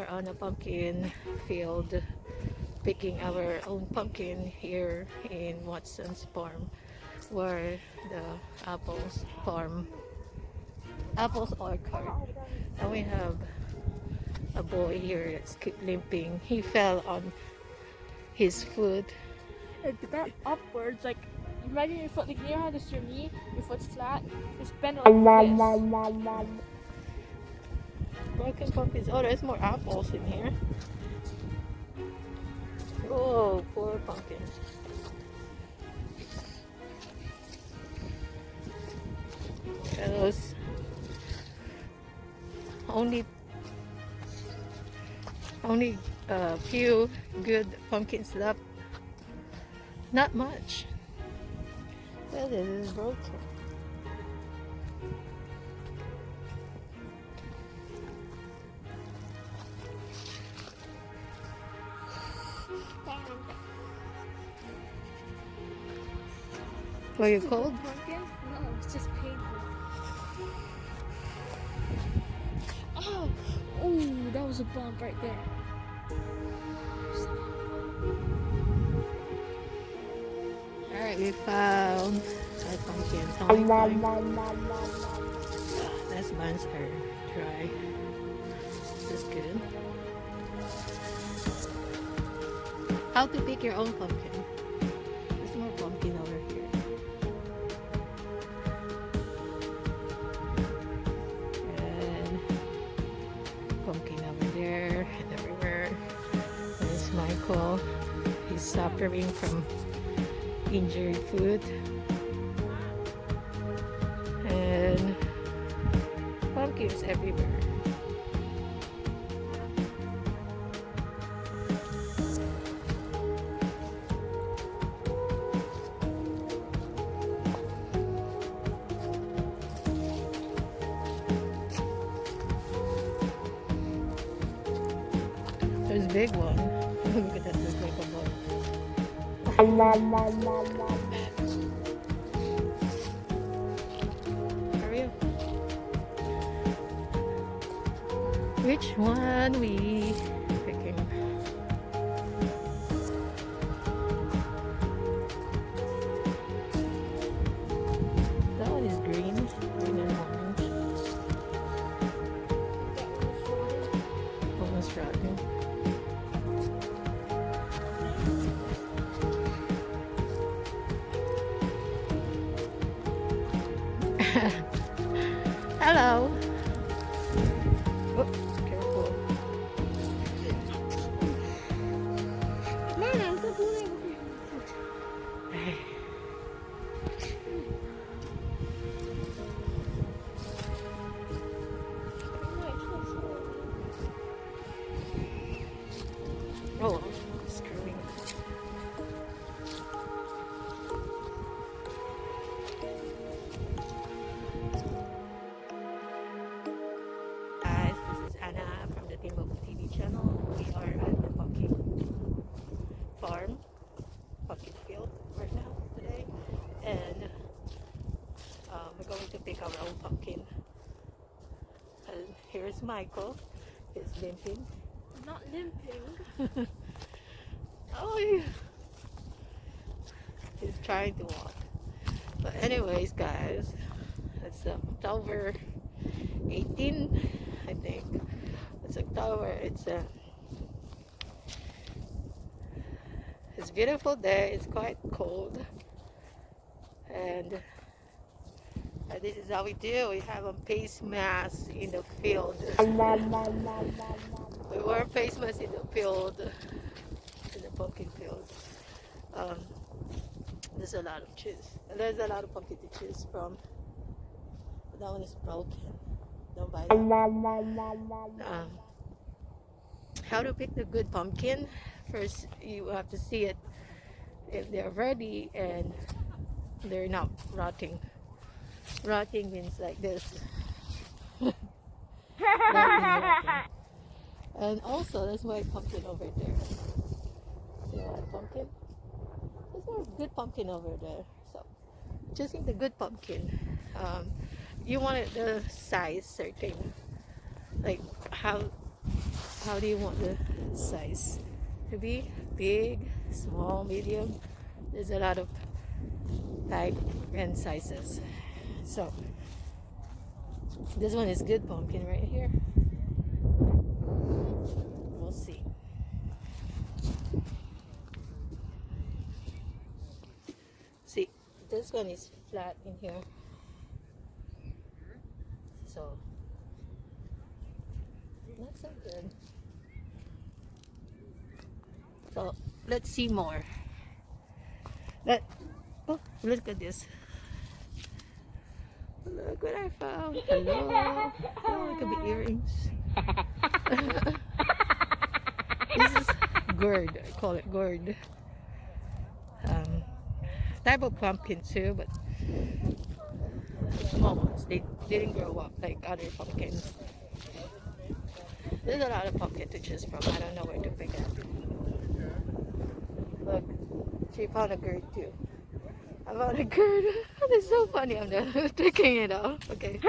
On a pumpkin field picking our own pumpkin here in Watson's farm, where the apples are carved. And we have a boy here that's keep limping. He fell on his foot. It's bent upwards, like imagine your foot, like you know how this your knee, your foot's flat, it's bent like this. Broken pumpkins. Oh, there's more apples in here. Oh, poor pumpkin. Those only a few good pumpkins left. Not much. Well, this is broken. Were you cold? Pumpkin? No, it's just painful. Oh, that was a bump right there. Alright, we found our pumpkins. That's buns are dry. This is good. How to pick your own pumpkin. There's more pumpkin over here. And pumpkin over there and everywhere. There's Michael. He's suffering from injured foot. And pumpkins everywhere. There's a big one. Look at that, there's like a bug. Hurry up. Which one we picking? That one is green and orange. Almost rotten. Hello. Oops, careful. Man, stop doing it. Oh, screwing. farm, pumpkin field right now today, and we're going to pick our own pumpkin. And here's Michael. He's limping. I'm not limping. Oh, yeah. He's trying to walk. But anyways, guys, it's October 18, I think. It's October. It's a beautiful day. It's quite cold, and this is how we do. We have a face mask in the field. We wear face masks in the field, in the pumpkin field. There's a lot of choose. There's a lot of pumpkin to choose from. That one is broken. Don't buy that. How to pick the good pumpkin? First, you have to see it if they're ready and they're not rotting. Rotting means like this. Rotting. And also, there's white pumpkin over there. See the white pumpkin? There's a good pumpkin over there. So, choosing the good pumpkin. You want it the size certain. Like how do you want the size to be? Big, small, medium? There's a lot of type and sizes. So this one is good pumpkin right here. We'll see. See, this one is flat in here. So not so good. So let's see more. Oh, look at this. Look what I found. Hello. Oh, it could be earrings. This is gourd. I call it gourd. Type of pumpkin too, but small ones. They didn't grow up like other pumpkins. There's a lot of pumpkin to choose from. I don't know where to pick it. Look, she found a gourd too. I found a gourd. That's so funny. I'm just taking it off. Okay.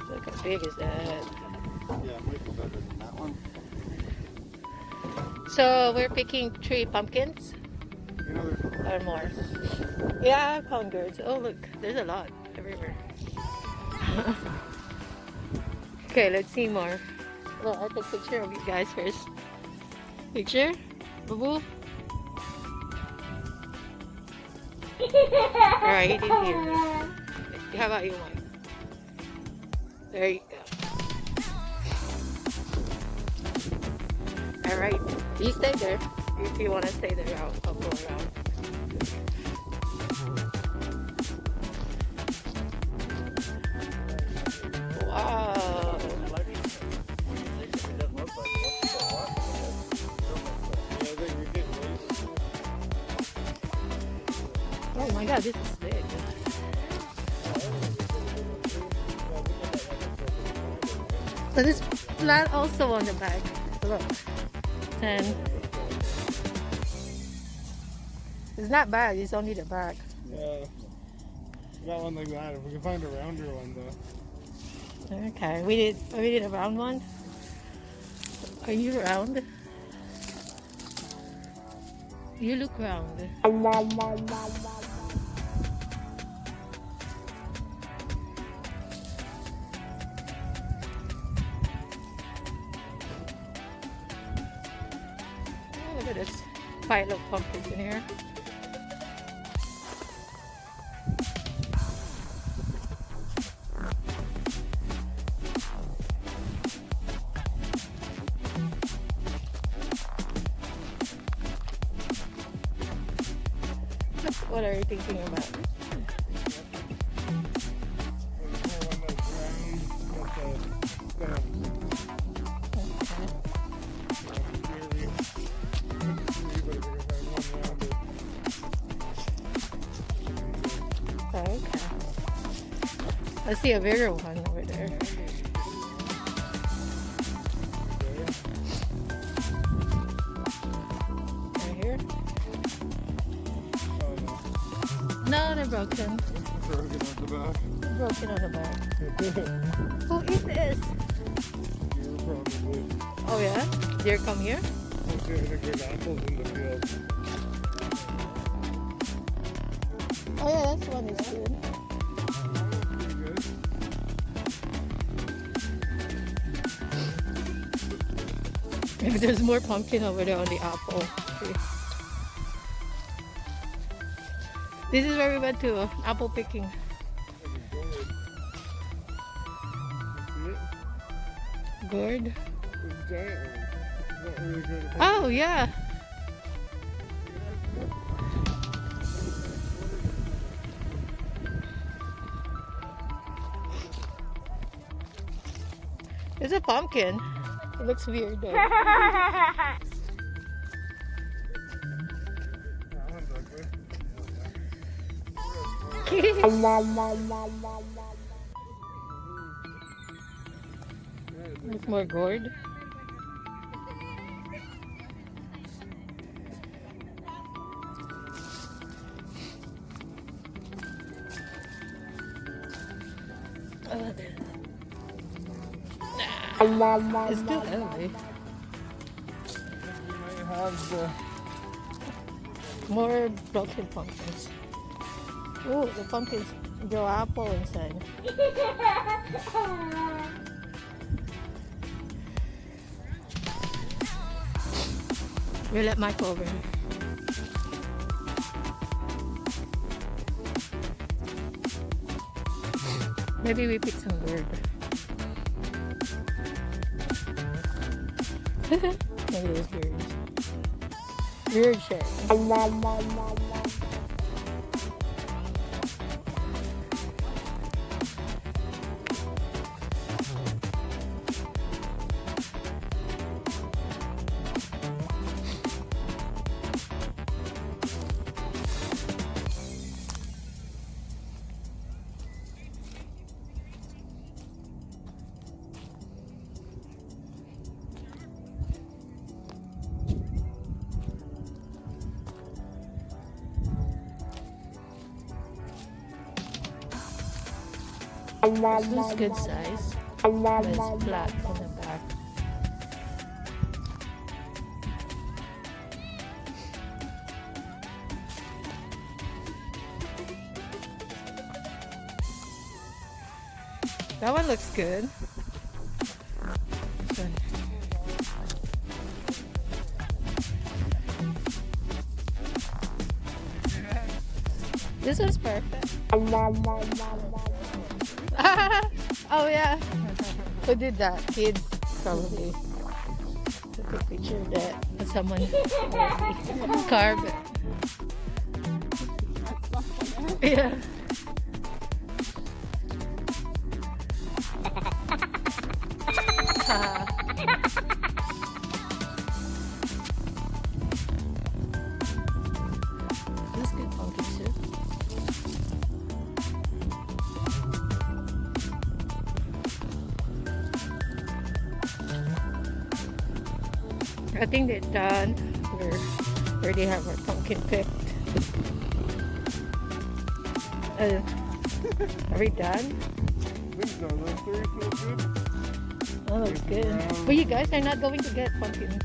Look how big is that? Yeah, it might be better than that one. So we're picking 3 pumpkins You know, there's or more. Yeah, I found gourds. Oh look, there's a lot everywhere. Okay, let's see more. Well, I'll take a picture of you guys first. Picture? Boo-boo? Alright, he didn't hear me. How about you, Mike? There you go. Alright, you stay there. If you want to stay there, I'll go around. Wow. Oh my god, this is big. So this flat also on the back. Look. And it's not bad, it's only the back. Yeah. Got one like that. If we can find a rounder one though. Okay, we did a round one. Are you round? You look round. Oh, look at this pile of pumpkins in here. What are you thinking about? Okay. I see a bigger one over there. Right here? Oh no. No, they're broken. Broken on the back. Broken on the back. Who is this? You're probably. Oh yeah? Deer come here? Okay, I think there's apples in the field. Oh yeah, this one is good. Pretty good. There's more pumpkin over there on the apple tree. This is where we went to apple picking. Like a gourd. You see it? Gourd. It's a giant one. It's not really good at Oh yeah. It's a pumpkin. It looks weird though. That one's ugly. It's more gourd. Oh, there. It's still ugly. We might have the. More broken pumpkins. Oh, the pumpkins grow apple inside. We let Mike over here. Maybe we pick some gourd. Maybe there's gourd. Gourd share. This is good size, but it's flat on the back. That one looks good. This one. This one's perfect. Oh yeah. Who did that? Kids probably took a picture of that. But someone carved it. Yeah. This is good pumpkin soup. I think they're done. We already have our pumpkin picked. Are we done? I think so. Those three feel good. Oh, looks good. But you guys are not going to get pumpkin.